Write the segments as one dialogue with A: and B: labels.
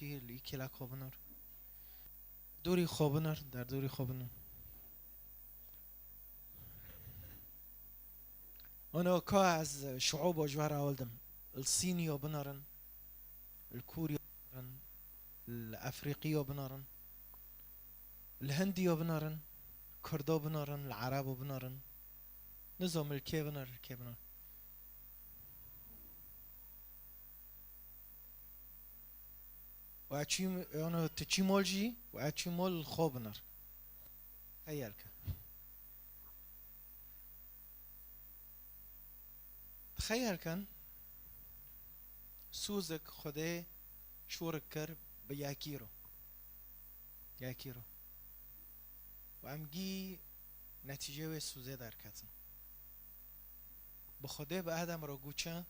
A: لیکلا خوابنار دوری خوابنار در دوری خوابنار أنا كاز شعوب وجوار أولدم الصيني وبنارن الكوري وبنارن الأفريقي وبنارن الهندي وبنارن كردو بنارن العرب وبنارن نظام الكي بنار وأتشيم أنا تشيمولجي وأتشيمول خوبنار خيالك تخيل كان سوزك خده شورك كر بياكيرو وامجي نتيجه و سوزه در کتن بخده به آدم را گوچه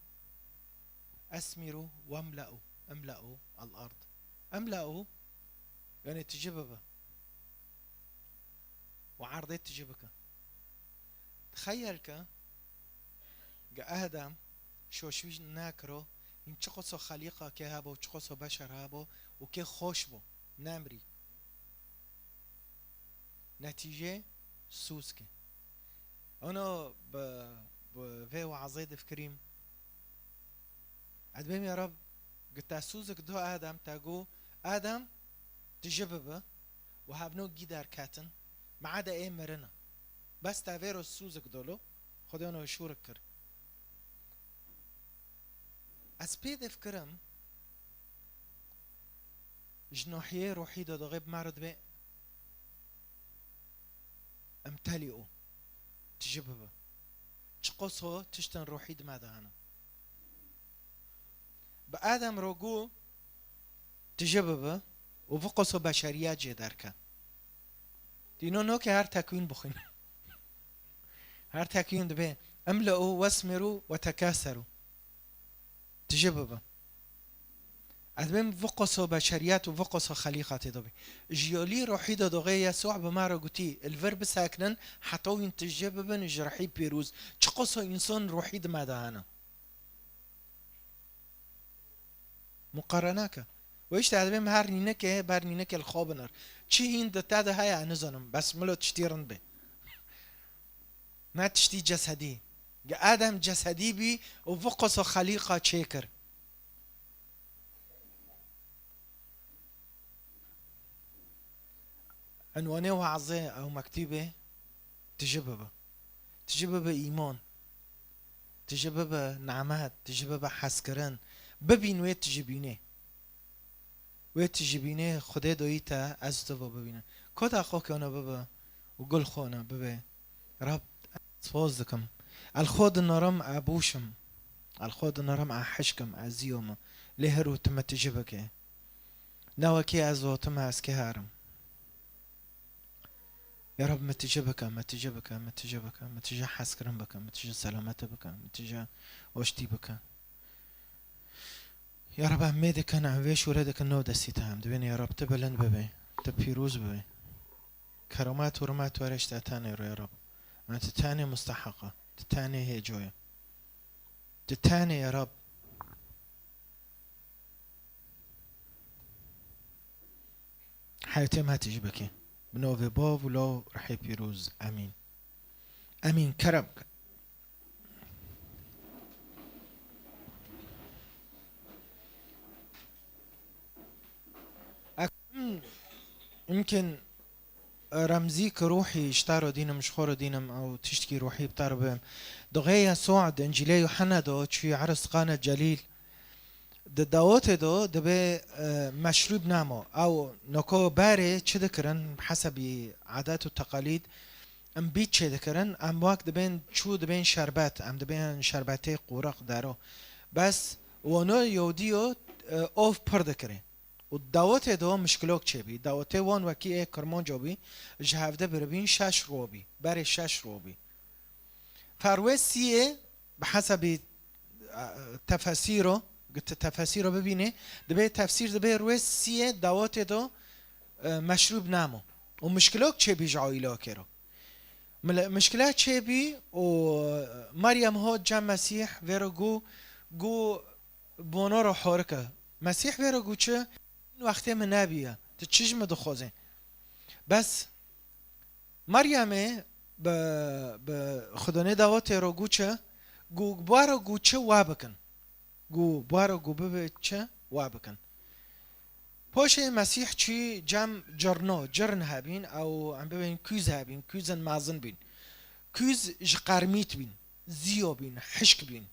A: اسمیرو و املأو الارض املأو يعني تجيبه وعرضه تجيبك تخيل كا جا آدم شوشوش ناكرو این چقصو خلیقه که هبا و چقصو بشر هبا و که خوش بو نمری نتیجه سوز که انا في وعظي دفكريم عدبيم يا رب قلت سوزك دو آدم تاقو آدم تجببه وهابنو جيدار كاتن ما عدا ايه مرنا بس تافيرو سوزك دولو خديونو شورك كر از پی دفكرم جنوحيه روحي دو غيب معرض بي امتلئو تجببه چقصو تشتن روحي دمادا هنا بآدم روغو تجببه وفقصو بشريات جدار كان دينو نو که هر تکوین بخين هر تکوین دبه املئو واسمرو وتكاثروا تجببه ادمم فقصو بشريات وفقصو خليقات دبي جيولي روحي دغه يسوع بمارا قوتي الفرب ساكنن حتى وين تجببن جرحي بيروز چقصو انسان روحي دمادانا مقارناك ويش ادمم هر نينك بر نينك الخوبنر چي هين دتا ده هيا نزنم بس ملو تشتيرن به ما تشتي جسدي ادم جسدي بي وفقصو خليقه تشيكر عنوانه وعظه او مكتوبه تجببه ايمان تجببه نعمات تجببه حسكرن ببین ویت تجبینه خدا دویتا از تو ببینه کدا خو که انا ببه وقل خونا ببه رب صوزكم الخود نرم ابوشم الخود نرم احشكم ازيوم لهرو تم تجبك نوكي ازو تم اسكي هارم يا رب متجبك متجا حسكرم بك متجا سلامته بك متجا وشتي بك يا رب اميدك انا عويش ولادك النو دستيتهم دبين يا رب تبلند ببي تبيروز ببي كرامات ورمات ورش تاتاني يا رب انت تاني مستحقة تاني هي جوية تاني يا رب حياتي ما تجيبك بنوفي بوف ولو رح يبيروز امين امين كرمك يمكن رمزيك روحي اشتارو دينم مشخورو دينم او تشتكي روحي بطار بهم دغيا سوعد انجيلي يوحنا دو تشي عرس قانا جليل داوت دو دبي مشروب نامو او نكو باري چه دكرن بحسب عادات والتقاليد ام بيت چه دكرن ام واك دبين چو دبين شربات ام دبين شرباتي قورق دارو بس ونو يوديو اوف پر دكرن والدعوت دو مشكلوك چه بي دعوت وان وكي ايه كرمان جو بي جهافده بربين 6 رو بي بري 6 رو بي فاروسيه بحسب تفاسيره قلت تفاسيره ببينه دبي تفسير دبي روسيه دعوت دو مشروب نامو ومشكلوك چه بي جعايلو كيرو مشكلات چه بي ومريم هو جام مسيح ويرو جو بونو رو حركه مسيح ويرو جو چه وقتی من نبیه تچیش مدخوزه بس مريم ب خدانه دعوت رو گوچه گو بارو گوچه وابکن گو بارو گو بچه وابکن پاش مسیح چی جم جرنو جرن هبین او عم ببین کوز هبین کوزن مازن بین کوز جقرمیت بین زیو بین حشک بین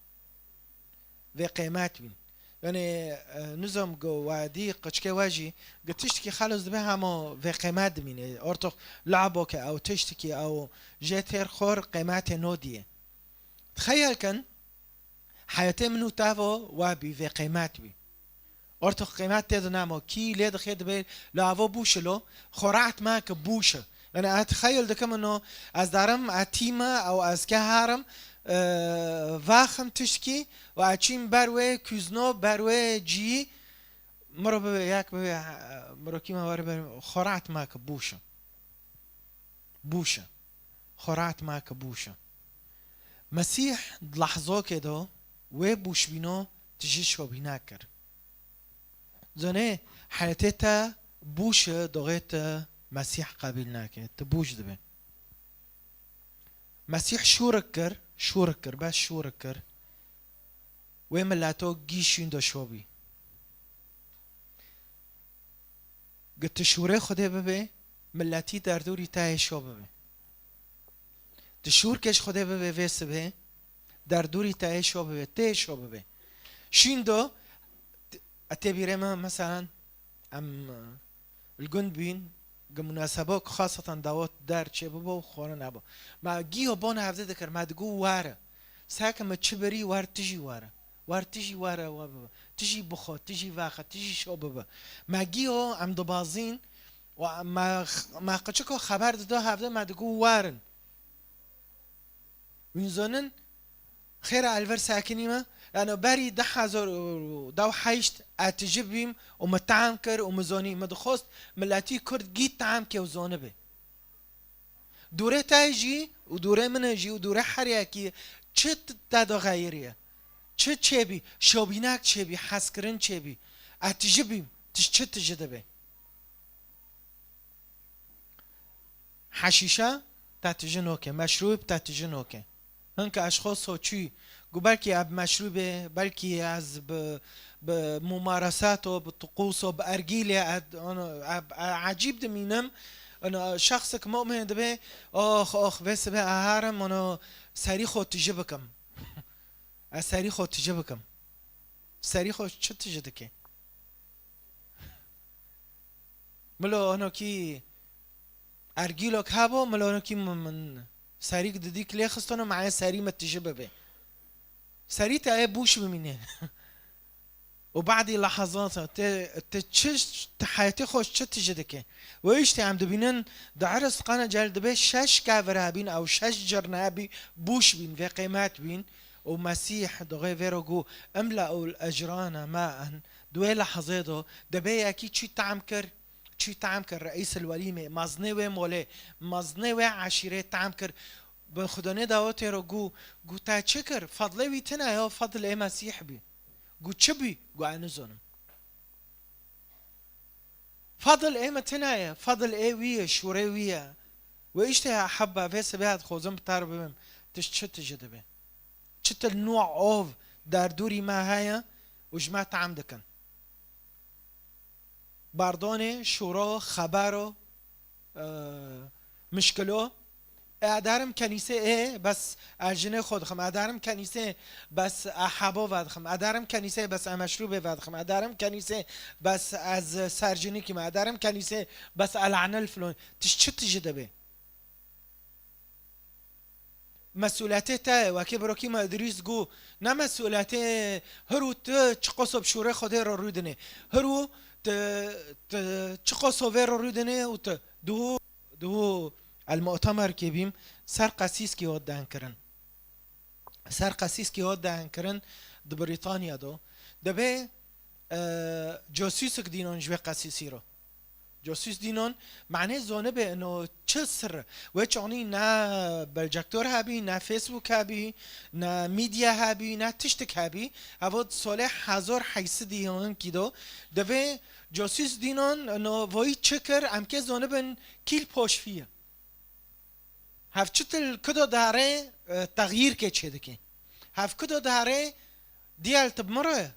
A: و قیمت بین يعني نظام جو وادي قشكي واجي قد تشتكي خلص بها همو في قيمات ميني أرتو لعبوك أو تشتكي أو جيتير خور قيمات نودية تخيل كان حياتي منو تافو وابي في قيمات بي أرتو قيمات تيدو نامو كي ليد خيد بي لعبو بوشلو خورعت ماك بوشة يعني أتخيل ده كمان از دارم اتیما او از که هارم واخم تشکی و اچیم بروه کوزنو بروه جی مرو به یک به مرو کیما واره به خورات ماک بوشه بوشه خورات ماک بوشه مسیح لحظه که دو و بوش بینو تجیش و بینا کر زنه حیاتتا بوشه دوغیت مسیح قبیل ناکه تبوش دبه مسيح شوركر بس شوركر وملاتو جيشين دو شوبي قلت شوري خده ببه ملاتي دردوري تاي شو ببه تشور كش خده ببه ويس ببه دردوري تاي شو ببه تاي شو ببه شين دو اتبيرما مثلا ام الجند بين مناسبات خاصة دعوت در چه بابا و خورا نبا ما گیه بان هفته دکر ما دگو واره ساکه ما چه بری وار تجی واره وار تجی واره و بابا تجی بخو تجی واخه تجی شو بابا ما گیه ام دو بازین و ما قچکو خبر دو هفته ما دگو وارن وینزانن خير الفر ساكني ما لانه بري ده حزر دو حيشت اتجبيم ومتعام كر ومزوني مدخوست ملاتي كرد جيت تعام كي وزونه به دوره تايجي ودوره منجي ودوره حرياكي چت دادا غيريه چه بي شوبيناك چه بي حسكرن چه بي اتجبيم تش چت تجده به حشيشه تاتجنوكه مشروب تاتجنوكه هنك اشخاص چی گو بلکی اب مشروبه بلکی از بممارسات و بطقوس و بارجيل عجيب دمينم انا شخصك مؤمن دبه اخ بس به هارم انا سري خو تجيبكم سري خو تجيبكم سري خو چه تجدك ملو انا کی ارجيلك هابو ملو انا کی من سريك دديك ليه خستونه معايا سري ما تجيبه به سري تايه بوش بمينه وبعد لحظات تشش حياتي خوش تجدك وايش تعم دبينن دعرس قنا جال دبي شش كافرابين او شش جرنابي بوش بين في قيمات بين ومسيح دغي فيروغو املا الاجران ماء دوي لحظاته دبي اكيد شي تعمكر چی تعم کر رئیس الولیمه مزنه و موله مزنه و عشیره تعم کر به خدانه دعوت رو گو تا چه کر فضله وی تنه یا فضل ای مسیح بی گو چه بی گو اینو زنم فضل ای متنه فضل ای ویه شوره ویه و ایشته احبه ویس بیاد خوزم بتر ببیم تش چه تجده بی چه النوع اوف در دوری ما هایا و جمع تعم دکن باردانه شورا خبر مشکلو ادارم کنیسه بس اجنه خود خم ادارم کنیسه بس احبا ود خم ادارم کنیسه بس مشروب ود خم ادارم کنیسه بس از سرجنی کی ادارم کنیسه بس العن الفلون تش تجده به مسئولیته تا و که بروکی ما ادریس گو نه مسئولیته هرو چه قصب شوره خوده رو رودنه هرو چقو سوفر رودنه و دو المؤتمر که بیم سر قسیس که ودان کرن سر قسیس که ودان کرن دو بریتانیا دو دبه جاسوس دینون جوه قسیسی رو جاسوس دینون معنی زونه به انو چه سر و چانی نه بلجکتور هبی نه فیسبوک هبی نه میدیا هبی نه تشتک هبی اول ساله 1000 حیث دیون کی دو دبه جاسوس دینان انه وای چکر ام که زانه بن کیل پاش فیه هف چتل کدا داره تغییر که چه دکی هف کدا داره دیال تبمره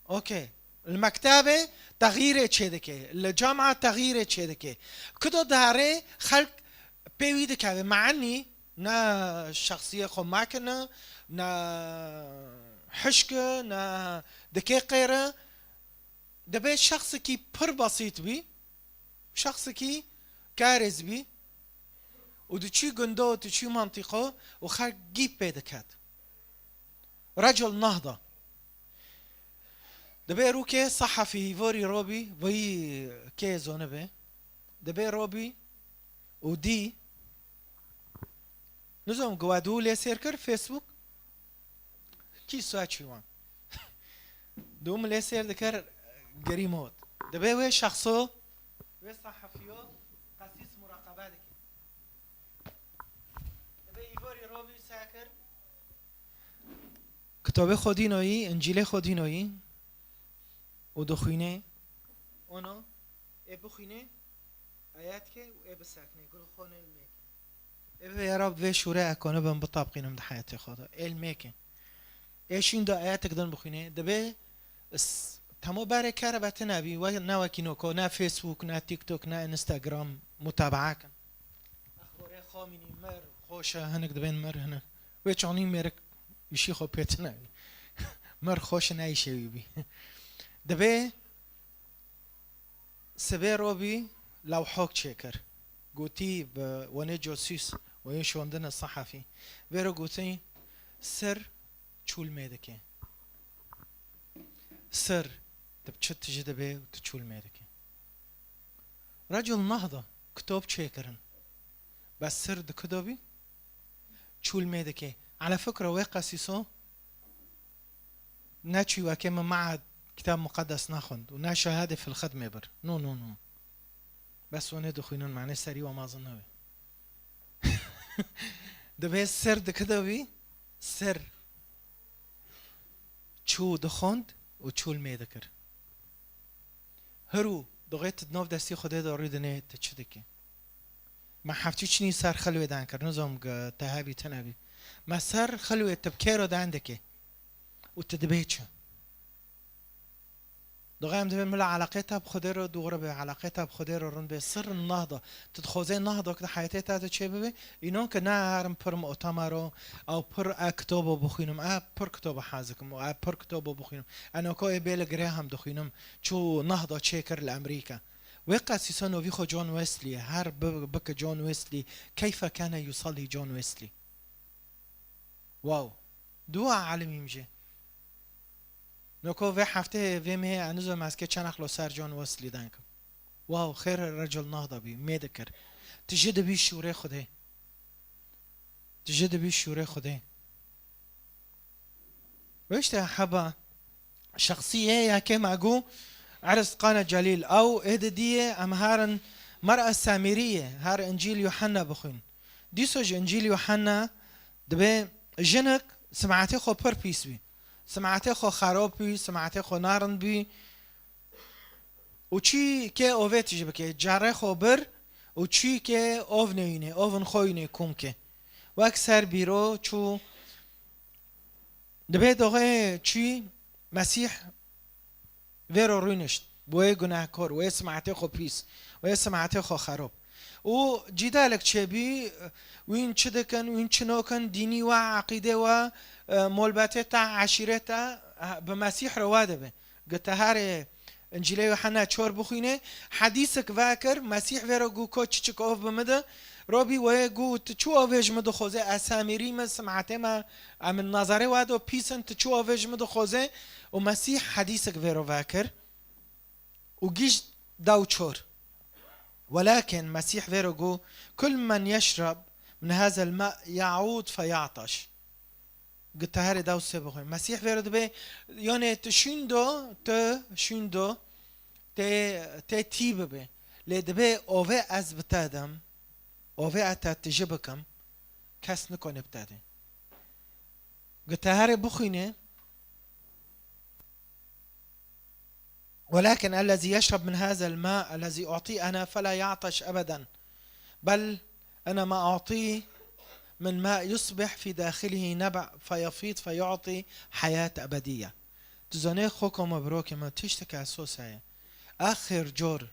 A: اوكي المكتبة تغيير تشيدكي الجامعة تغيير تشيدكي كده داري خلق بيويد كابي معني نا شخصية خماكنا نا حشكة نا دقيقة دبي شخص كي بر بسيط بي شخص كي كارز بي ودتشي قندو تشي منطقة وخلق جيب بيدكات رجل نهضة دبي روكي صحفي فوري روبي وي كي زونبي دبي روبي ودي نزوم قوادو لي سيركر فيسبوك كي سواتشي وان دوم لي سير ذكر قريموت دبي وي شخصو وي صحفيو قسيس مراقبة دكي دبي فوري روبي ساكر كتابه خودينوي انجيل خودينوي ودخينه اونو بخينه آيات كي وبساكنه يقول خونه الميك يا رب في شورا اكونه بن بطابقين من حياتي خدا الميك ايش عنده آيات قدر بخينه دبي تمو بارك كربت نبي ونا وكينوكو نا فيسبوك نا تيك توك نا انستغرام متابعه اخبار خامني مر خوشه هنك دبين مر هنا ويچوني مرك يشي خو بيتنا مر خوش نايشي بي دبي سبي روبي لو حوك شكر قوتي وانا جاسوس ويش عندنا الصحفي بيرو قوتي سر تشول ميدكي سر تبتشت تجي دبي وتشول ميدكي رجل نهضة كتاب شكرن بس سر دكتوبي تشول ميدكي على فكرة ويقا سيسو ناتشي وكما معهد كتاب مقدس ناخذ ونا شهادة في الخدمة بر نو نو نو بس وانا دخينون معناه سري وما ظنوي دبي السر دكدوي سر شو دخوند وشو الميدكر هرو دغيت دنوف دستي خده داردنه تشدكي ما حفتيشني سر خلوه دانكر نظام تهابي تنابي ما سر خلوه تبكيرو داندكي وتدبيتش دغام دبي ملا علاقتها بخدير دوغرة بعلاقتها بخدير رن بسر النهضة تدخوزين النهضة كده حياتها تاتا تشي ببي ينون كنا هرم پر مؤتمرو او پر اكتوبو بخينم پر كتوبو حازكم او پر كتوبو بخينم انا كوي بيل جراهام دخينم شو نهضة تشيكر لأمريكا ويقع سيسانو فيخو جون ويسلي هر بك جون ويسلي كيف كان يصلي جون ويسلي واو دعاء عالمي مجي نوكو في هفته في مه انوزو ماسكه چنخلو سر جان وصلی دانکم واو خير الرجل نهضة بي ميدكر تجد بي شوري خده تجد بي شوري خده ويش حبا شخصية يا كما اقو عرس قانا جليل او اهددية امهارن مرأة سامرية هار انجيل يوحنا بخون ديسوج انجيل يوحنا دبي جنك سمعتي خو پر بيس بي سمعته خو خراب بي سمعته خو نارن بي وچی که اوه تیجه بکه جره خو بر وچی که اوه نینه اوه خوینه کم که و اکثر بیرو چو دبه دوغه چی مسیح ویرو روینشت بوی گناهکار و سمعته خو پیس و سمعته خو خراب و جدالك چبي وين چدكن وين چنوكن ديني و عقيده و مولباتتا عشيرتا بمسيح روادبه قتهار انجيل يوحنا چور بخينه حديثك فاكر مسيح ويرو گو کو چچك اوف بمده روبي و گو تچو اوج مد خوزه اسامري ما سمعته ما من نظره وادو بيسن تچو اوج مد خوزه و مسيح حديثك ويرو فاكر و گيش داو چور ولكن مسيح فيرجو كل من يشرب من هذا الماء يعود فيعطش قلت هاري داو سبخوي مسيح فيرجو بي يعني تشندو تيب بي لدبي اوه از بتادم اوه اتا تجبكم كاس نكون بتادي قلت هاري بخينه ولكن الذي يشرب من هذا الماء الذي أعطيه أنا فلا يعطش أبدا، بل أنا ما أعطيه من ماء يصبح في داخله نبع فيفيض فيعطي حياة أبدية. تزانه خوكم مبروك ما تشتك أسوسه آخر جور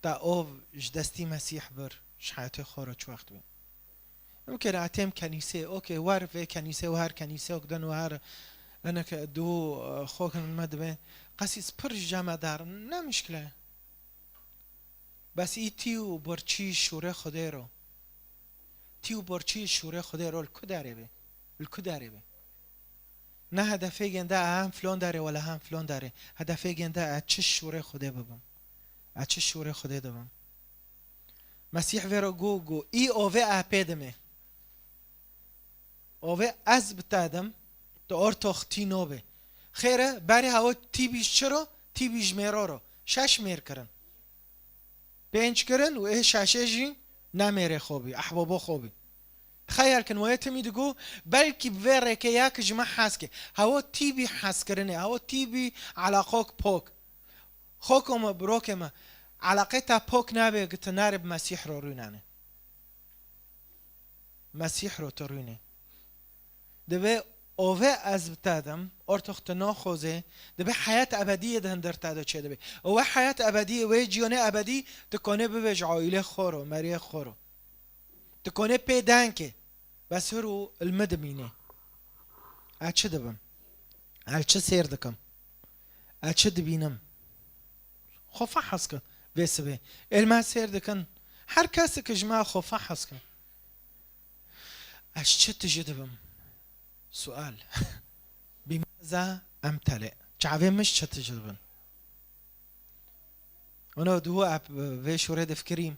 A: تا أوف جدستي مسيح بر شحياتي خورة شو وقت بي ممكن أعتم كنيسة أوكي وار في كنيسة وهر كنيسة وكدن وهر أنا دو خوك من مدبه قسيس برج جامع دار نه مشكلة، بس ای تیو برچی شوره خوده رو تیو برچی شوره خوده رو الکو داره به نه هدفه گنده هم فلان داره ولا هم فلان داره، هدفه گنده اچه شوره خوده ببم اچه شوره خوده دبم. مسیح ویرو گو ای اوه اپیدمه اوه از بتادم تو ارتوخ تی نوبه خیره بری هوا تی بیش چرا تی بیش میرا رو شش میر کرن پنج کرن و اه ششه جی نمیره خوبی احبابا خوبی تخيل كن ويت ميدقو بلكي بفيرك ياك جمع حاسكي هاو تيبي حاسكرني هاو تيبي علاقوك بوك خوكم بروكما علاقتها بوك نابي قلت نارب مسيح رو روناني مسيح رو تروني دبي اوه از بتادم ارتخت ناخوزه دبي حياة ابدية دهن در تادا چه دبي اوه حياة ابدية وي جيوني ابدي تكونه ببج عائله خورو مريه خورو تكونه بيدانكي بس هرو المدمينه اچه دبم اچه سير دكم اچه دبينم خوفا حسكن بسبه الما سير دكن هر کس که جماع خوفا حسكن اچه تجدبم سؤال بماذا امتلئ جعبه مش چه تجدبن انا دو اب ويش ورد فكريم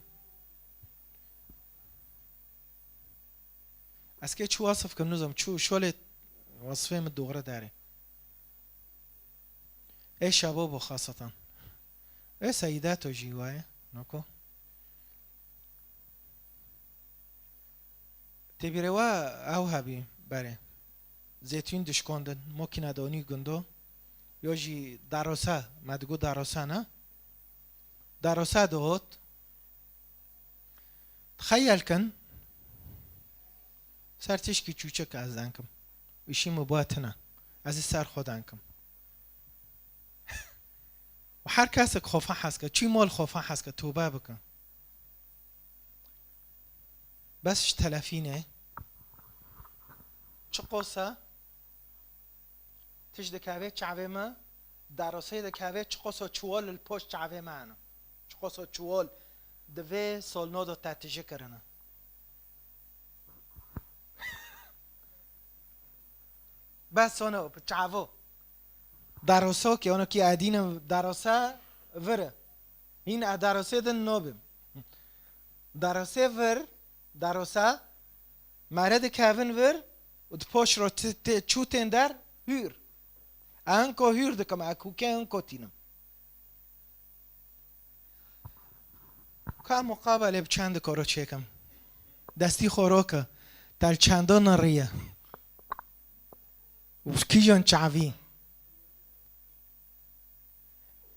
A: اسكي شو وصف كم نظم شو وصفه من الدغرة داري ايه شبابه خاصة ايه سيداته جيواي نوكو تبيروا او هبي باري زيتون دشكوندن ممكن ادوني گندو يوجي داروسا ما تقول داروسا نه داروسا دوت تخيل كن سر تشكي چوچك از دنكم وشي مباتنا از سر خودانكم و هر کس که خوفا هست که چی مال خوفا هست که توبه بکن بسش تلفینه چه قصه تش دکاوه چعوه ما دراسه دکاوه چه قصه چوال الپشت چعوه ما انا چه قصه چوال دوه سال نو دو تاتیجه کرنه بس اونو چعوه دراسه که اونو که ادین دراسه وره این دراسه دن نوبم دراسه ور دراسه مرد کهون ور و پاش رو چوتن در هور انکو هور دکم اکو که انکو تینم که مقابله بچند کارو چکم دستی خوراکه تل چندان ریه و کی جان چعوی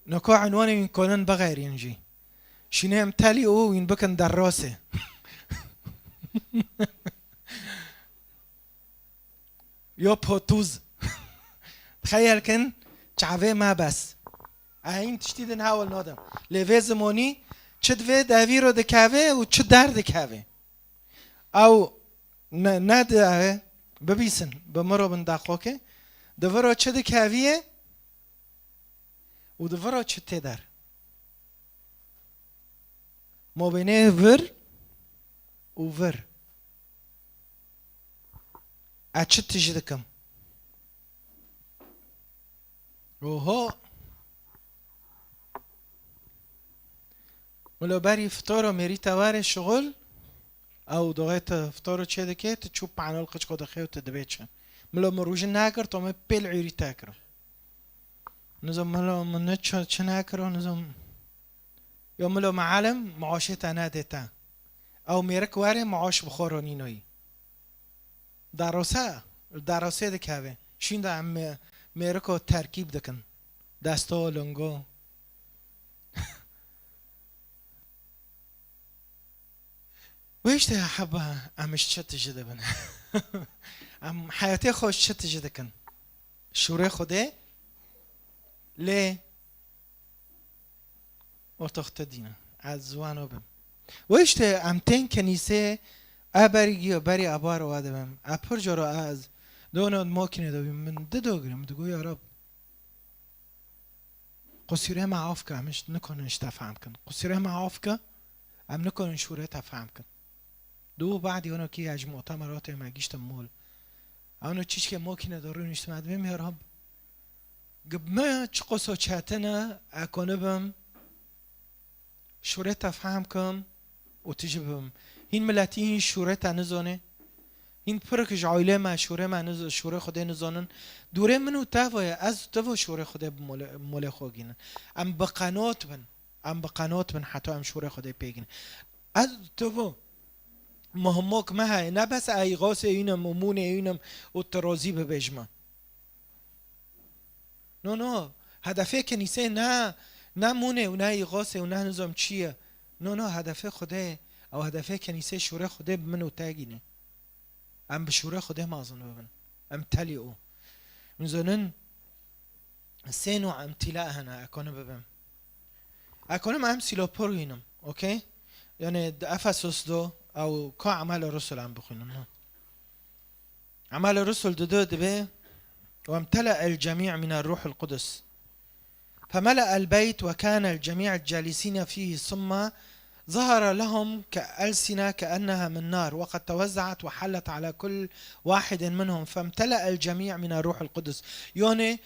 A: نکو عنوان این کنن بغیر اینجی شینه امتلی او این بکن در راسه یا پوتوز تخيل كن چعوه ما بس این تشتیدن هاول نادم لیوه زمانی چه دوه دوی رو دکاوه و چه در دکاوه او نه دوه ببیسن بمرو بنداخو که دوه رو چه دکاویه و دوه رو چه تدر مبینه ور و ور اچه تجدکم اوهو ولو بری فطارو میری توار شغل او دوغيت فطارو چه دكي تشوب عنو القش قد خيو تدبيتش ملو مروج ناكر تو ما بيل عيري تاكر نظام ملو من چه ناكر نظام يوم ملو معلم معاشت انا دتا او ميرك واري معاش بخوروني نوي دراسه دكاوه شين دا عم ميركو تركيب دكن دستو لنگو ويش يا حبة أم شت جدا بنا أم حياتي خوش شت جدا كن شوري خده ليه وتختدينا عزوانو بم ويش أم تين كنيسة أبريجي بري أبار وادم أبر جرو از دون ممكن ده من ددوغرم دقو يا رب قصيره مع عفكة مش نكون نشتفهم كن قصيره مع عفكة أم نكون شوري تفهم كن دو بعد يونو كي اج مؤتمرات ما جيش تمول اونو چیش که ممکنه دارون اجتماع بیم يا رب قبل ما تشقصو چاتنا اكونبم شورتا فهمكم وتجبم هين ملاتين شورتا نزونه هين پرک جعایله ما شوره ما نز شوره خدا نزانن دوره منو تاوه از تاوه شوره خدا مول خوگینن ام بقنات بن حتی ام شوره خدا پیگین از تاوه مهمك ما نه بس ایغاس اینم ممون اینم و ترازی ببجمه نه هدفه کنیسه نه مونه و نه ایغاسه و نه نظام چیه نه هدفه خوده او هدفه کنیسه شوره خوده منو تاگینه ام بشوره خوده مازن ببن ام تلی او منزنن سینو ام تلا هنا اکنه ببن اکنه ما ام سیلاپور اینم اوکی یعنی افسوس دو او کا عمل الرسل عم بخونم عمل الرسل دو به وامتلأ الجميع من الروح القدس فملأ البيت وكان الجميع الجالسين فيه ثم ظهر لهم كألسنة كأنها من نار وقد توزعت وحلت على كل واحد منهم فامتلأ الجميع من الروح القدس يعني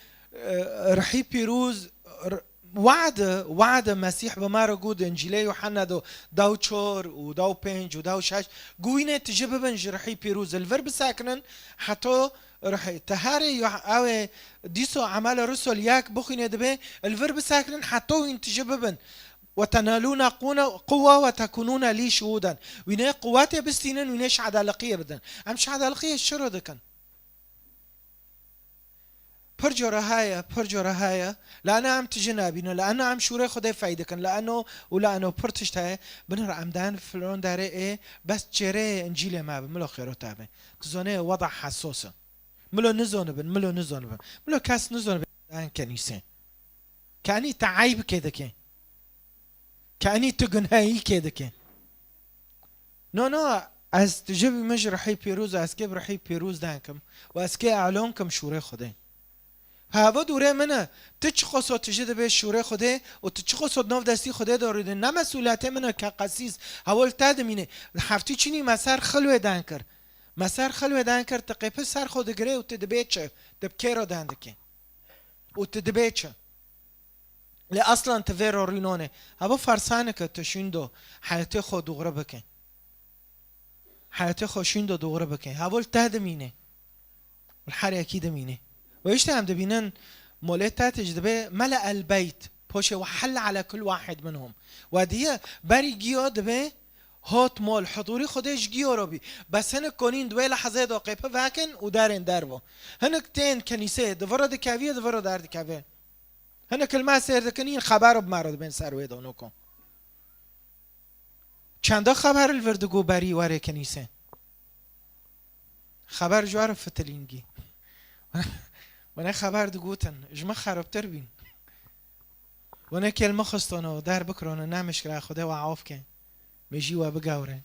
A: رحي بيروز وعد مسيح بمارا قود انجيلي يوحنا داو تشور وداو بينج وداو شاش قوينة تجيب بنج رحي بيروز الفرب ساكنن حتى رح تهاري او ديسو عمل رسل ياك بخينة دبي الفرب ساكنن حتى ينتجيب بن وتنالون قوة وتكونون لي شهودا وينه قوات بستينن وينه عدالقية بدن ام عدالقية الشرو دكن پرجوره هاي لأنه عم تجنابينه لأنه عم شوري خده فايدة كن لأنه پرتشته بنر عمدان فلون داره ايه بس جره انجيل ما بملو خيرو تابه كزونه وضع حساسه ملو نزونه بن ملو كاس نزونه بن دان كنيسة كأني تعيب كده كن كأني تجنهاي كده كن نو از تجيب مج رحي بيروز از كيب رحي بيروز دانكم واز كي اعلونكم شوري خده هوا دوره منه تچخص و تجد به شوره خوده و تچخص و نو دستی خوده داریده نه مسئولیت منه که قسیس حوال تدمینه هفتی چینی مسار خلوه دن کر تقیپه سر خود گره و تدبیچه دبکه را دندکه و تدبیچه لی اصلا تفیر رینونه هوا فرسانه که تشوندو حیاتی خود دوغره بکن حیاتی خودشوندو دوغره بکن حوال تدمینه والحر اكيد مينه ويشتهم دبينن مولتات جدبه ملأ البيت بوشه وحل على كل واحد منهم وديه بري جيو دبه هات مال حضوري خودش جيو ربي بس هنك كونين دوي لحظه دقيقه واكن ودارن دربو هنك تين كنيسه دفرد كافيه دفرد دارد كافيه هنك المسير دكنين خبر بمرد بين سروي دونكم چند خبر الوردگو بري وره كنيسه خبر جوار فتلينجي وانا خبر دقوتن اجما خرابتر بين وانا كلمة خستانه در بكرونه نمش كرا خدا وعاف كن مجي وبقاوره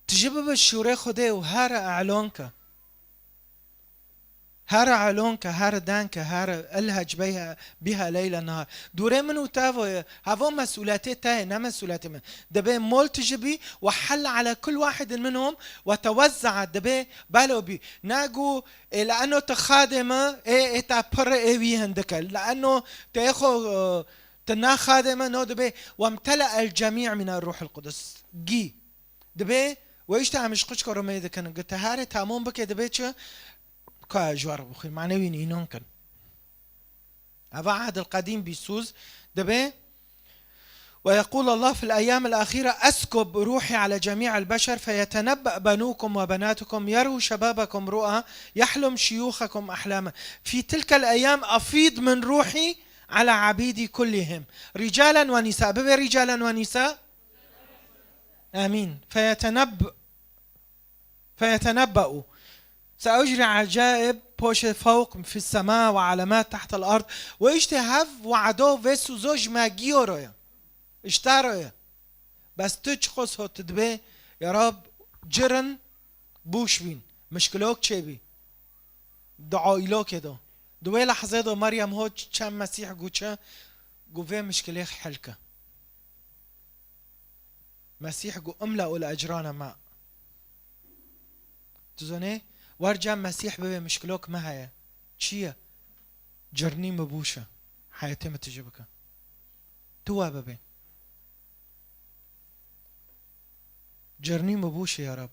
A: تجيب بالشوري خدا وهار اعلانك هر دانك هر الهج بها ليل نهار دوره منو تافو هفو مسؤولاتي تاي نا مسؤولاتي من دبي مول تجبي وحل على كل واحد منهم وتوزع دبي بالو بي ناقو لانه تخادمه ايه تابر ايه هندك لانه تاخو تنا خادمه نو دبي وامتلأ الجميع من الروح القدس جي دبي ويش تعمش قش كرمي كان قلت هاري تامون بك دبي كاجوار بخي معنوي نينون كان هذا عهد القديم بيسوز دبي ويقول الله في الأيام الأخيرة أسكب روحي على جميع البشر فيتنبأ بنوكم وبناتكم يروا شبابكم رؤى يحلم شيوخكم أحلاما في تلك الأيام أفيض من روحي على عبيدي كلهم رجالا ونساء ببي رجالا ونساء آمين. فيتنبأ سأجري عجائب بوش فوق في السماء وعلامات تحت الأرض واشتهاف وعدو فيسو زوج ما جيورويا اشتارويا بس تشخص هو تدبي يا رب جرن بوش بين مشكلوك تشيبي دعايلو كده دوي لحظة دو مريم هو كان مسيح قوشا قوفي مشكلة حلكة مسيح قو املأوا الأجران ماء تزوني وارجع مسيح ببي مشكلوك ما هي چيا جرني مبوشة حياتي ما تجيبك توا ببي جرني مبوشة يا رب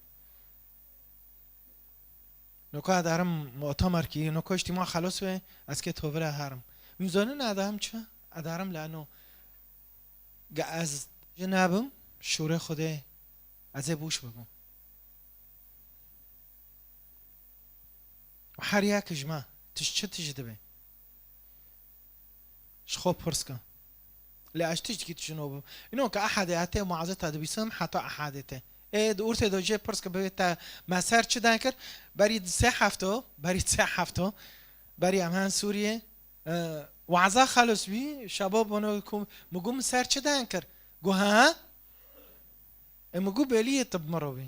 A: نوكا ادارم مؤتمر كي نوكا اجتماع خلاص به از که توبره هرم میزانه ادارم چه ادارم لانه از جنابم شوره خوده از بوش ببم و هر یک جمع چه تجده به شخوب پرسکن لاش تجي تشنوب انه كاحد اتي معزته بيسم حتى احادته ايه دورت دو جي برسك بيتا ما صار چه دانكر بريد سه هفته بري امان سوريه وعزا خلص بي شباب انه مقوم صار چه دانكر جو ها مقو بليه طب مروبي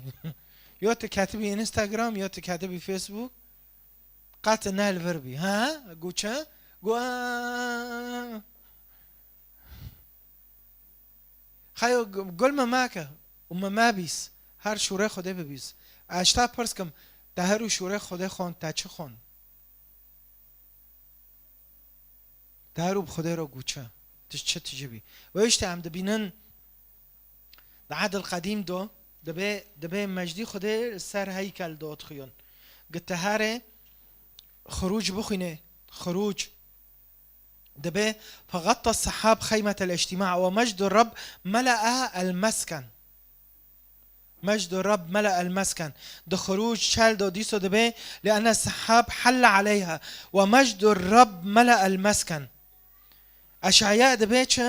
A: يوت كاتبي انستغرام يوت كاتبي فيسبوك قات نال فربي ها جو چه جو خیو گل ماکه ما بیس هر شوره خوده ببیس اشتا پرس کم ده هر شوره خوده خون تا چه خون ده هر بخوده رو گوچه تش چه تجیبی و ایشت هم دبینن ده عهد القدیم دو دبه مجدی خوده سر هیکل داد خیون گته هر خروج بخینه خروج دبي فغطى السحاب خيمة الاجتماع ومجد الرب ملأ المسكن مجد الرب ملأ المسكن ده خروج شال دو ديسو دبي لأن السحاب حل عليها ومجد الرب ملأ المسكن أشعياء دبيتش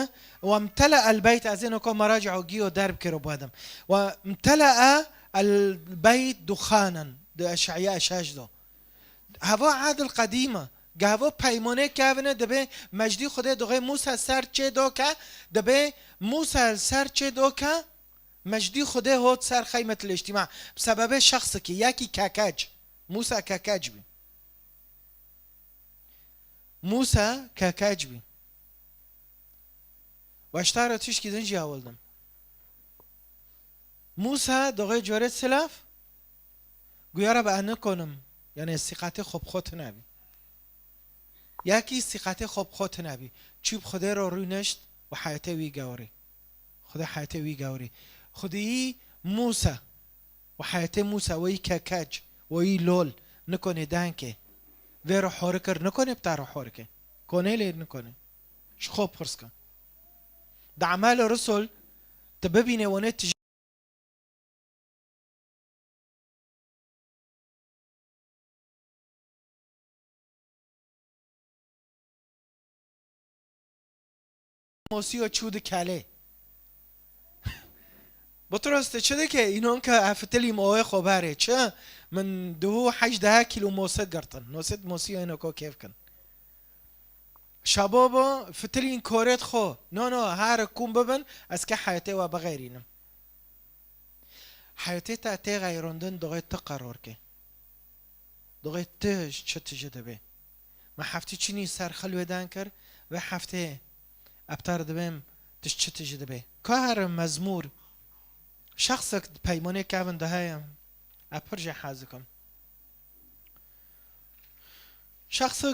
A: وامتلأ البيت أزينكم مراجع وجيو دارب كيروب هدم وامتلأ البيت دخانا ده أشعياء شاجدو هوا عهد القديمة گاو پیمانه کهونه دبه مجدی خوده دوغه موسی سر چه دوکه دبه موسی سر چه دوکه مجدی خوده هات سر خیمه الاجتماع بسبب شخص که یکی ککج موسی ککج بی موسی ککج بی و اشتاره تیش که دنجی اولدم موسی دوغه جوره سلاف گویاره به انه کنم یعنی استیقاط خوب خود نبی یکی ثقت خوب خود نبی چوب خدا رو روی نشت و حیاته وی گوری خدا حیاته وی گوری خدایی موسی و حیاته موسی وی ککج وی لول نکنه دانکه و رو حرکر نکنه بتا رو حرکه کنه لید نکنه شخوب پرس کن در اعمال رسول تببینه ونه تجی موسی و چود کله بطرس چه که اینون که افتلی موه خبره چه من 18 کیلو موسی گرتن نوست موسی اینو که کیف کن شبابا فتلی این کارت خو نه هر کم ببن از که حیاته و بغیرینم حیاته تا تی غیراندن دوغه تا قرار که دوغه تش چه تجده به ما هفته چینی سر خلوه دان کر و هفته ابتر دبیم تش چه تجده به که هر مزمور شخص پیمانه کهون ده هایم اپرجه حازکم شخص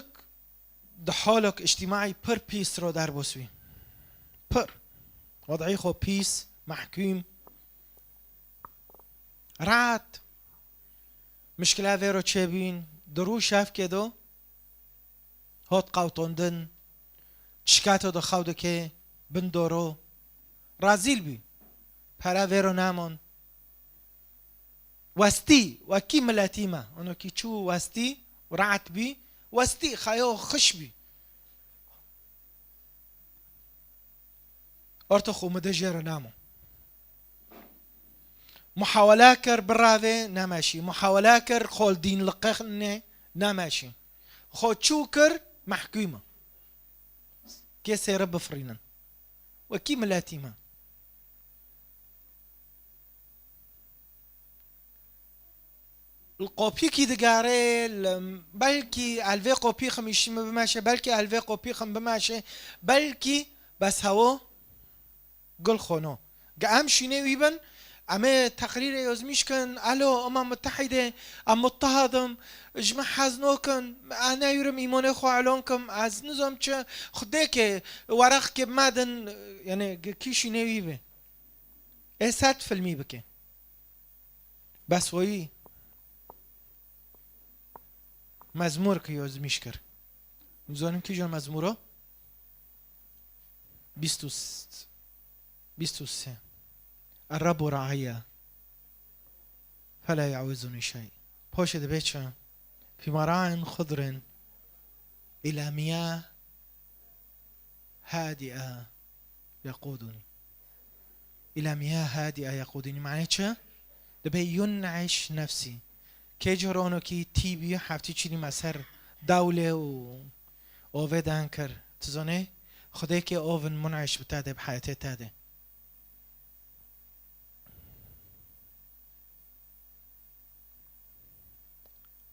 A: ده حالك اجتماعي پر بيس رو در بسوي پر وضعي خو بيس محكوم رعت مشكلة فيرو تشابين درو شاف كدو هوت قوتوندن تشكاتو دو خودو که بندورو رازيل بي پرا ویرو نامون وستی و کی ملاتیما اونو کی چو وستی رعت بی وستی خیو خش بی ارتو خو مده جيرو نامو محاوله کر براوه نماشی، محاوله کر خال دین لقه نماشی، خود چو کر محکومه که سیر بفرینن و کی ملاتیمه القوبي كي دقاري بلكي الفي قوبي خميش بماشي بلكي الفي قوبي خم بماشي بلكي بس هو قل خونو قام شيني ويبن اما تقرير يوزميش كان الو متحدة ام مضطهدم اجمع حزنوكن انا يرم ايموني خو علونكم از نظام چه خديك ورق كي بمادن يعني كي شيني ويبن ايه 100% بكي بس وي مزمور که یازمیش کرد میزانیم که جان مزمورا 23 الرب رعايا فلا يعوزني شيء پاشد بچه في مراع خضر إلى مياه هادئة يقودني إلى مياه هادئة يقودني معنی چه؟ دبي ينعش نفسي که جرانو کی تی بی هفتی چینی مسر دوله و آوه دن کر تزانه خدای که آون منعش بتاده بحیاته تاده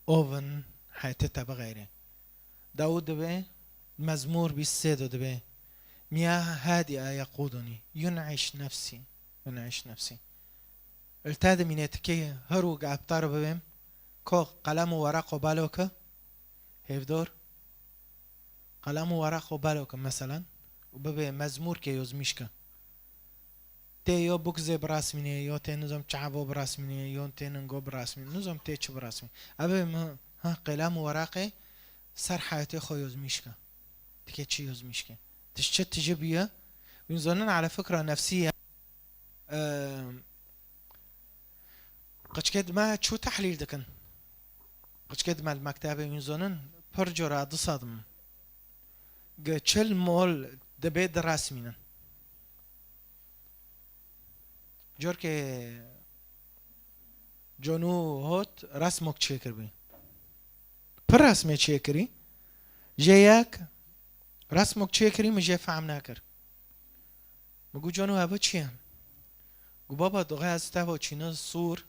A: آون حیاته تا بغیره داود دبه مزمور 23 دبه مياه هادئة يقودني ينعش نفسي ينعش نفسي التاد مينتكي هرو قاعد طارب بهم كو قلم و ورق و بالوكا هيفدور قلم و ورق و بالوكا مثلا وببه مزمور كي يوزميشكا تي يو بوكزي براسميني يو تي نظام چعبو براسميني يو تي ننگو براسميني نظام تي چه براسميني ابه ما ها قلم و ورقه سر حياتي خو يوزميشكا تكي چي يوزميشكا تشت تجيبيا بنظنن على فكرة نفسية قد كد ما شو تحليل دكن قد كد ما المكتبة بنظنن برجرا دصادم چل مول دبي دراس مينن جور که جانو هات رسمك چه بي پر رسمه چه کری جيك رسمك چه کری مجه فهم نکر مگو جانو هوا چیه گو بابا دوغه از تاوا چینا سور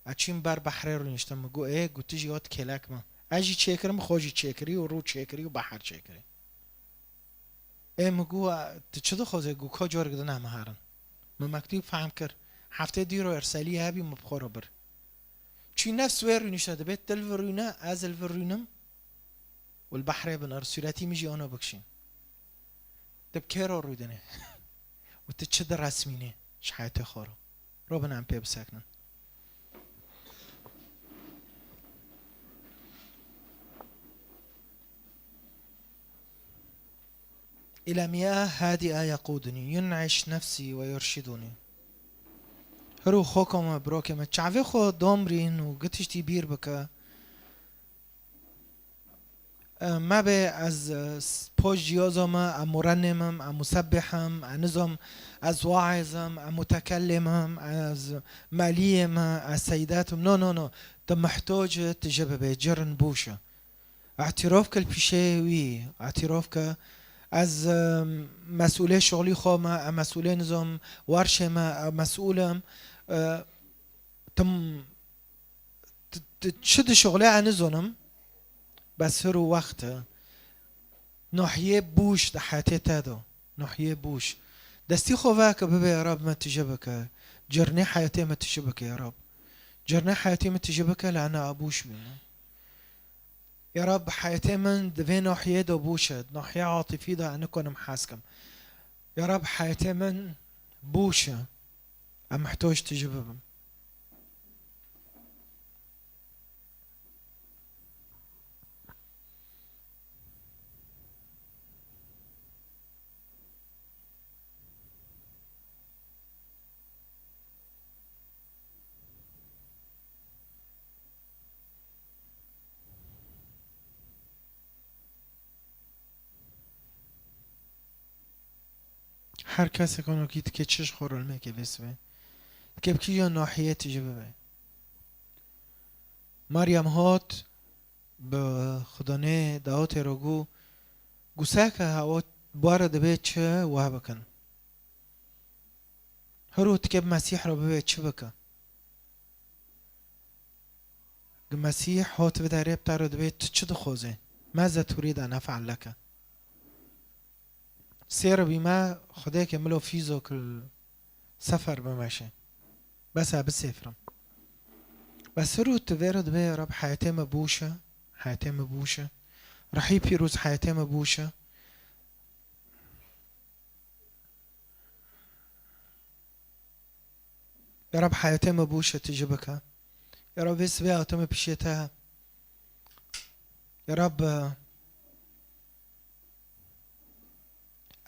A: اچین بر بحره رو نشتم مگو ای گو تیجی هات کلک ما اجی چه کرم خوجی چه کری و رو چه کری و بحر چه کری ای مگو تچدو خوزه گو که جور گده نمه هارن مكتوب فهم كر هفته ديرو ارسالي هابي مبخور بر چي نفس وير نشاد بيت تلفرونا از الفرونم والبحر بن ارسلاتي ميجي انا بكشين تبكيرو رودنه وتتشد رسمينه شحيته خورو ربنا عم بيب ساكنن إلى مياه هادئة يقودني ينعش نفسي ويرشدني هرو خوكم بروكم تشعفي خو دومرين وقتشتي بير بك ما به از پوش جیازم ام مرنمم ام مسبحم انزم از واعظم ام متكلمم از ماليم از سيداتم نو ده محتاج تجربه بجرن بوشه اعتراف كل بشيوي اعتراف از مسئوله شغلی خواه مسئوله نظام ورشه مسئولم تم تشد شغله عنزونم بس هرو وقت نحیه بوش ده حياتي تادو نحیه بوش دستي خواه که ببه يا رب ما تجبك جرني حياتي ما تجبك يا رب جرني حياتي ما تجبك لأنا أبوش بيه يا رب حياتي من دفين نحية بوشد نحية عاطفي ده أنا كون محاسكم يا رب حياتي من بوشة أم محتاج تجيبهم هر کسی کنو که چش خورل میگه بسوه كيف كيجو ناحية تجيبه مريم هات بخدانه دعوت رجو گوساکە هاوت بوارە دەبێت چ وا بکەن هەروە تکێ مەسیح ڕە ببێت چ بکە المسيح هو تبدأ بتعرض بيت تشد خوزه ماذا تريد أن أفعل لك سير بما خداك يعملوا فيزوك السفر بماشي بس بالسفرم بس رو تبرد بيه رب حياتي مبوشة حياتي مبوشة رحيب يروز حياتي مبوشة يا رب حياتي مبوشة تجيبك يا رب اسبيع وتم بشيتها يا رب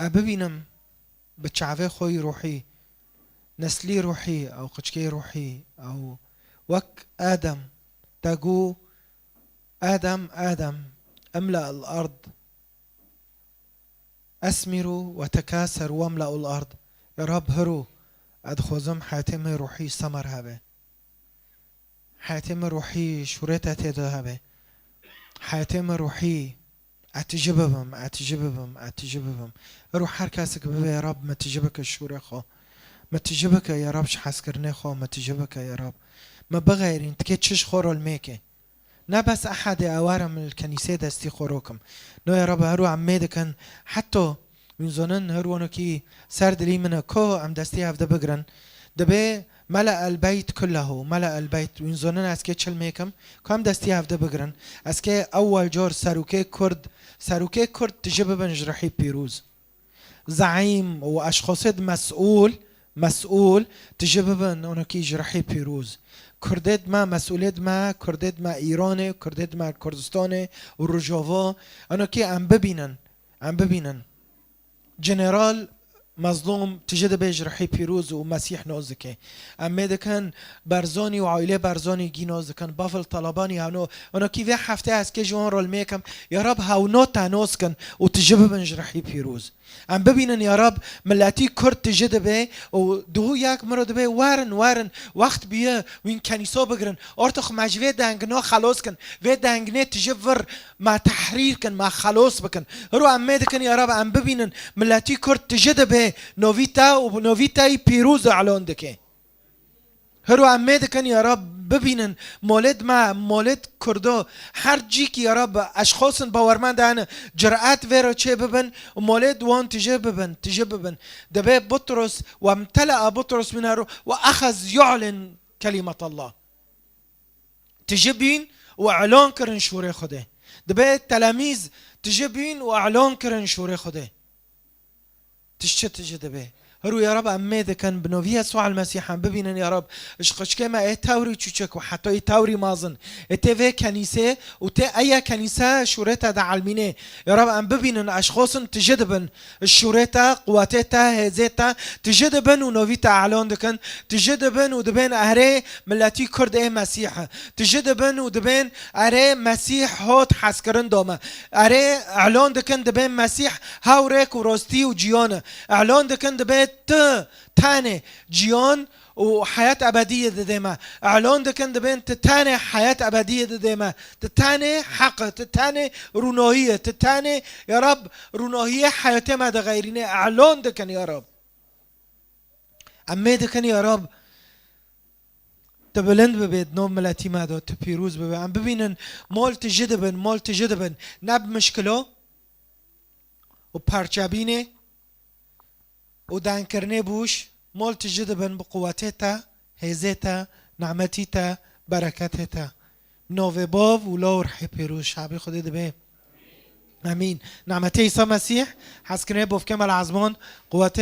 A: أببينم بتشعفي خوي روحي نسلي روحي أو قشكي روحي أو وك آدم تقو آدم أملأ الأرض أسمروا وتكاثروا واملأوا الأرض يا رب هرو أدخوزم حياتم روحي سمر هبه حياتم روحي شوريتا تيدو هبه حياتم روحي أتجببهم روح هر كاسك ببه يا رب ما تجبك الشوري خو ما تجبك يا رب شحس كرني خو ما تجبك يا رب ما بغيرين تكتشش خورو الميكي نا بس أحد أوارا من الكنيسة دستي خوروكم نو يا رب هرو عميدا كان حتى من زنن هرو كي سرد لي من كو عم دستي هفدا بقرن دبي ملأ البيت كله ملأ البيت من زنن اسكي تشل ميكم كم دستي هفدا بقرن اسكي أول جور ساروكي كرد تجيب بنجرحي بيروز زعيم وأشخاص مسؤول تجيب بن كي جرحي بيروز كردد ما مسؤوليت ما كردد ما إيراني كردد ما كردستاني والرجوفا أنا كي عم ببينن جنرال مظلوم تجد بيج رحي بيروز ومسيح نوزكي أما كان برزاني وعائلة برزاني جي نوزكن بافل طلباني هانو أنا كي في حفتة از كي جوان رول ميكم يا رب هاونو تانوسكن وتجب بنج رحي بيروز عم ببينن يا رب ملاتي كرد تجد بي ودهو ياك مرد بي وارن وقت بيه وين كنيسو بگرن ارتخ مجوه دنگنا خلاص كن في دنگنه تجبر ما تحرير كن ما خلاص بكن هرو عم كن يا رب عم ببينن ملاتي كرد تجد بي نوفيتا بيروز اعلان دكي هرو عم كن يا رب ببینن مولد کردو هر جی که یا رب اشخاص باورمند هن جرأت ویرا چه ببن و مولد وان تجه ببن دبه بطرس و امتلأ بطرس من هرو و اخذ يعلن كلمة الله تجه بین و اعلان کرن شوره خوده دبه تلاميذ تجه بین و اعلان کرن شوره خوده تجه دبه هرو يا رب أميد كان بنوفي يسوع المسيح عم ببينن يا رب إشقش كما إيه تاوري تشوشك وحتى إيه تاوري مازن إيه في كنيسة وتي أي كنيسة شورتها دعالمينه يا رب عم ببينن أشخاص تجدبن الشورتها قواتها هزتها تجدبن ونوفيتا أعلان دكن تجدبن ودبن أهري ملاتي كرد إيه مسيح تجدبن ودبن أهري مسيح هات حسكرن دوما أهري أعلان دكن دبن مسيح هاوريك وروستي وجيانه أعلان دكن دبن تاني جيان وحياة أبدية ديما أعلان دكن دبين تتاني حياة أبدية ديما تتاني حق تتاني رونوهية تتاني يا رب رونوهية حياة ما دا غيرين أعلان دكن يا رب أمي دكن يا رب تبلند ببيت نوم ملاتي مادو تبيروز ببيت عم ببينن مول تجدبن نب مشكلو وبارچابيني ودان كرني بوش مول تجدبن بقواتها هزتها نعمتها بركتها نوفي بوف ولور حي بيروز شعبي خدي دبي امين نعمتي عيسى مسيح حسكني بوف كمال عزمان قواتها